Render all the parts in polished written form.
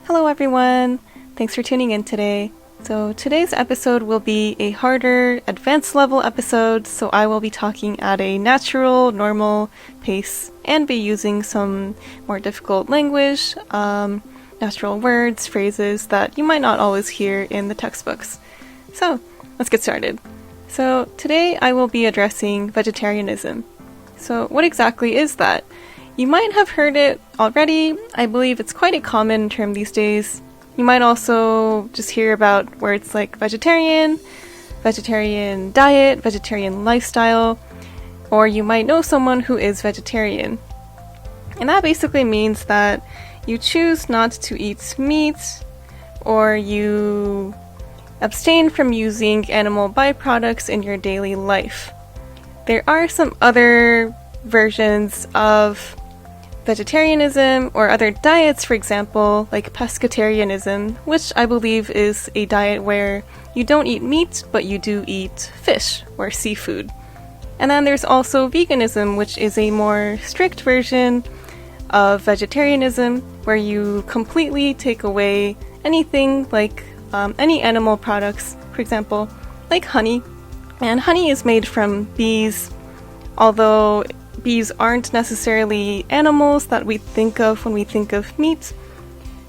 Hello everyone! Thanks for tuning in today. So today's episode will be a harder, advanced level episode, so I will be talking at a natural, normal pace and be using some more difficult language, natural words, phrases that you might not always hear in the textbooks. So let's get started. So today I will be addressing vegetarianism. So what exactly is that? You might have heard it already. I believe it's quite a common term these days. You might also just hear about words like vegetarian, vegetarian diet, vegetarian lifestyle, or you might know someone who is vegetarian. And that basically means that you choose not to eat meat, or you abstain from using animal byproducts in your daily life. There are some other versions of vegetarianism or other diets, for example, like pescatarianism, which I believe is a diet where you don't eat meat, but you do eat fish or seafood. And then there's also veganism, which is a more strict version of vegetarianism, where you completely take away anything like any animal products, for example, like honey. And honey is made from bees, although bees aren't necessarily animals that we think of when we think of meat.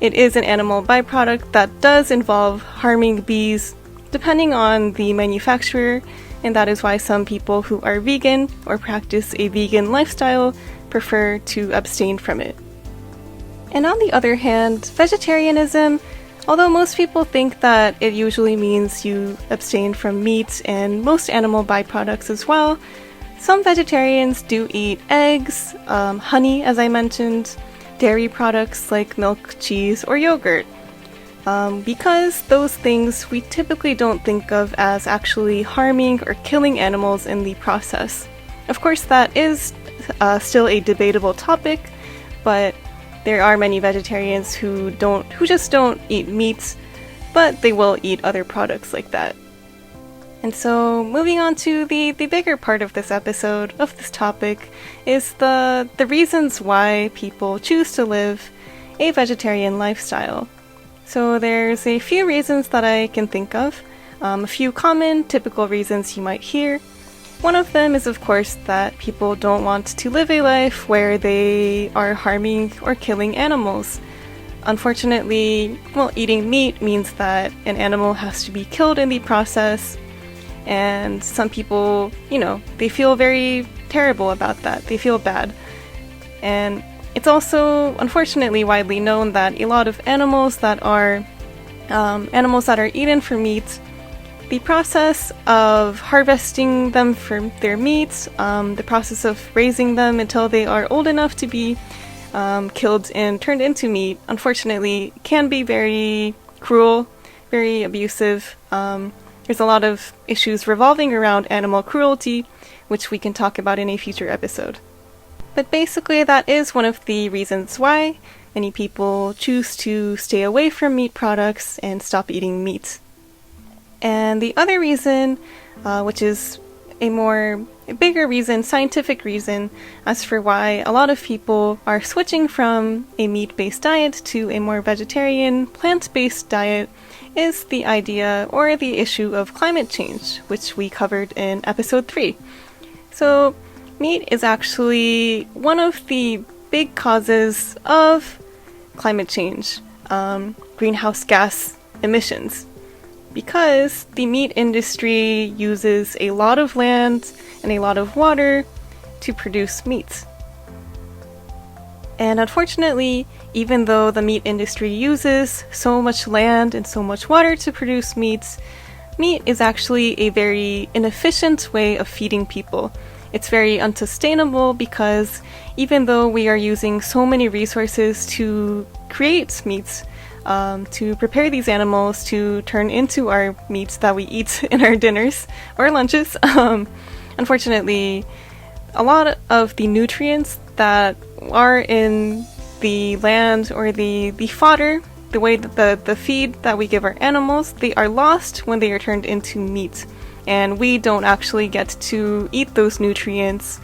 It is an animal byproduct that does involve harming bees, depending on the manufacturer, and that is why some people who are vegan or practice a vegan lifestyle prefer to abstain from it. And on the other hand, vegetarianism, although most people think that it usually means you abstain from meat and most animal byproducts as well, some vegetarians do eat eggs, honey, as I mentioned, dairy products like milk, cheese, or yogurt, because those things we typically don't think of as actually harming or killing animals in the process. Of course, that is still a debatable topic, but there are many vegetarians who just don't eat meat, but they will eat other products like that. And so, moving on to the bigger part of this episode, of this topic, is the reasons why people choose to live a vegetarian lifestyle. So there's a few reasons that I can think of, a few common, typical reasons you might hear. One of them is, of course, that people don't want to live a life where they are harming or killing animals. Unfortunately, eating meat means that an animal has to be killed in the process. And some people, they feel very terrible about that. They feel bad. And it's also, unfortunately, widely known that a lot of animals that are eaten for meat, the process of harvesting them for their meat, the process of raising them until they are old enough to be killed and turned into meat, unfortunately, can be very cruel, very abusive. There's a lot of issues revolving around animal cruelty, which we can talk about in a future episode. But basically, that is one of the reasons why many people choose to stay away from meat products and stop eating meat. And the other reason, which is a bigger reason, scientific reason, as for why a lot of people are switching from a meat-based diet to a more vegetarian, plant-based diet, is the idea or the issue of climate change, which we covered in episode 3. So, meat is actually one of the big causes of climate change, greenhouse gas emissions, because the meat industry uses a lot of land and a lot of water to produce meat. And unfortunately, even though the meat industry uses so much land and so much water to produce meat is actually a very inefficient way of feeding people. It's very unsustainable because even though we are using so many resources to create meats, to prepare these animals to turn into our meats that we eat in our dinners or lunches, unfortunately, a lot of the nutrients that are in the land or the fodder, the way that the feed that we give our animals, they are lost when they are turned into meat. And we don't actually get to eat those nutrients.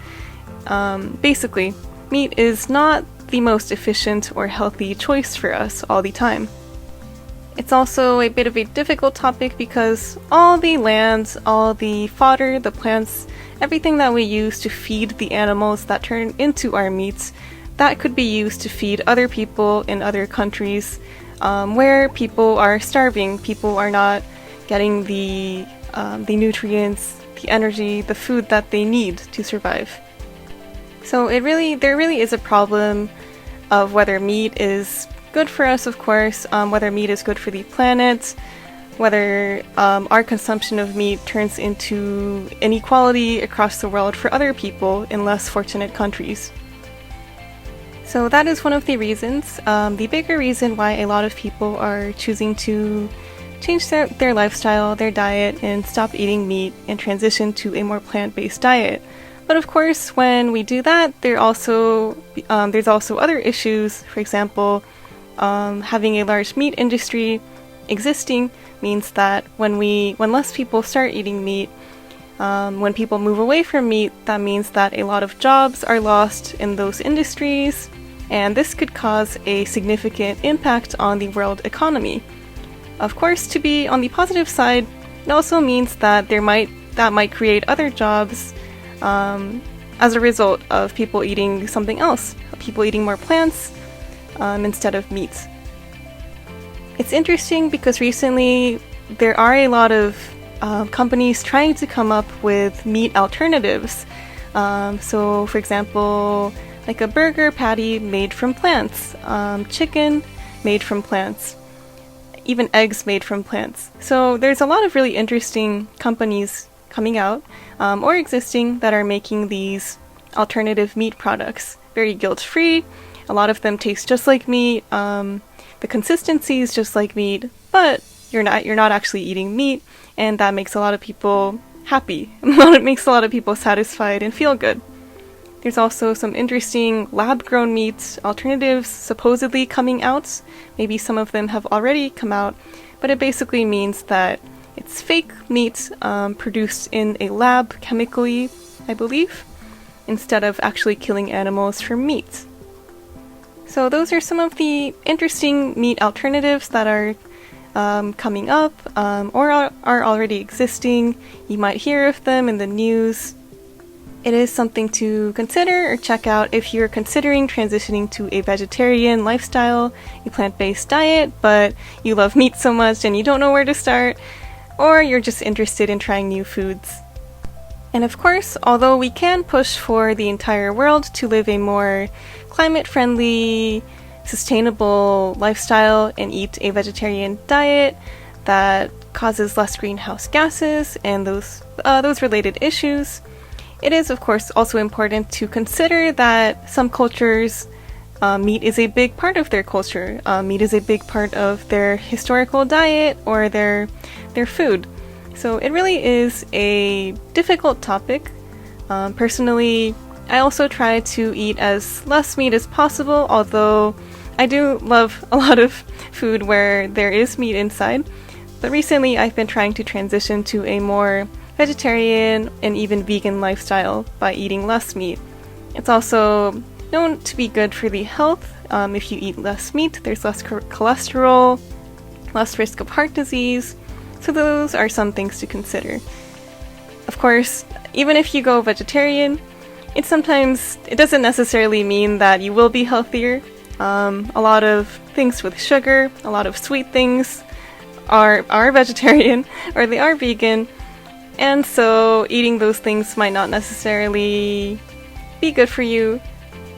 Basically, meat is not the most efficient or healthy choice for us all the time. It's also a bit of a difficult topic because all the lands, all the fodder, the plants, everything that we use to feed the animals that turn into our meats, that could be used to feed other people in other countries where people are starving, people are not getting the nutrients, the energy, the food that they need to survive. So there really is a problem of whether meat is good for us, of course, whether meat is good for the planet, whether our consumption of meat turns into inequality across the world for other people in less fortunate countries. So that is one of the reasons, the bigger reason why a lot of people are choosing to change their lifestyle, their diet, and stop eating meat and transition to a more plant-based diet. But of course, when we do that, there's also other issues. For example, having a large meat industry existing means that when less people start eating meat, when people move away from meat, that means that a lot of jobs are lost in those industries, and this could cause a significant impact on the world economy. Of course, to be on the positive side, it also means that that might create other jobs as a result of people eating something else, people eating more plants instead of meat. It's interesting because recently there are a lot of companies trying to come up with meat alternatives. So, for example, like a burger patty made from plants, chicken made from plants, even eggs made from plants. So there's a lot of really interesting companies coming out or existing that are making these alternative meat products. Very guilt-free. A lot of them taste just like meat. The consistency is just like meat, but you're not actually eating meat, and that makes a lot of people happy. It makes a lot of people satisfied and feel good. There's also some interesting lab-grown meat alternatives supposedly coming out. Maybe some of them have already come out, but it basically means that it's fake meat produced in a lab chemically, I believe, instead of actually killing animals for meat. So those are some of the interesting meat alternatives that are coming up or are already existing. You might hear of them in the news. It is something to consider or check out if you're considering transitioning to a vegetarian lifestyle, a plant-based diet, but you love meat so much and you don't know where to start, or you're just interested in trying new foods. And of course, although we can push for the entire world to live a more climate-friendly, sustainable lifestyle and eat a vegetarian diet that causes less greenhouse gases and those related issues, it is, of course, also important to consider that some cultures, meat is a big part of their culture. Meat is a big part of their historical diet or their food. So it really is a difficult topic. Personally, I also try to eat as less meat as possible, although I do love a lot of food where there is meat inside. But recently I've been trying to transition to a more vegetarian and even vegan lifestyle by eating less meat. It's also known to be good for the health. If you eat less meat, there's less cholesterol, less risk of heart disease. So those are some things to consider. Of course, even if you go vegetarian, it doesn't necessarily mean that you will be healthier. A lot of things with sugar, a lot of sweet things are vegetarian or they are vegan. And so eating those things might not necessarily be good for you,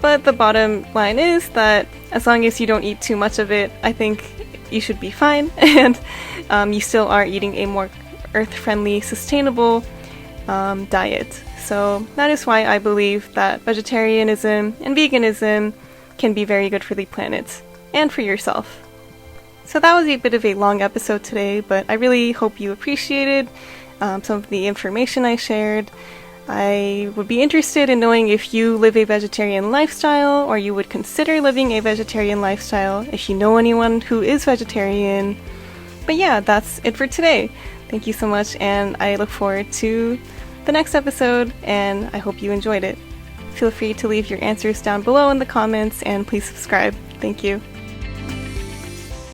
but the bottom line is that as long as you don't eat too much of it, I think you should be fine, and you still are eating a more earth-friendly, sustainable diet. So that is why I believe that vegetarianism and veganism can be very good for the planet and for yourself. So that was a bit of a long episode today, but I really hope you appreciated some of the information I shared. I would be interested in knowing if you live a vegetarian lifestyle or you would consider living a vegetarian lifestyle, if you know anyone who is vegetarian. But yeah, that's it for today. Thank you so much, and I look forward to the next episode, and I hope you enjoyed it. Feel free to leave your answers down below in the comments, and please subscribe. Thank you.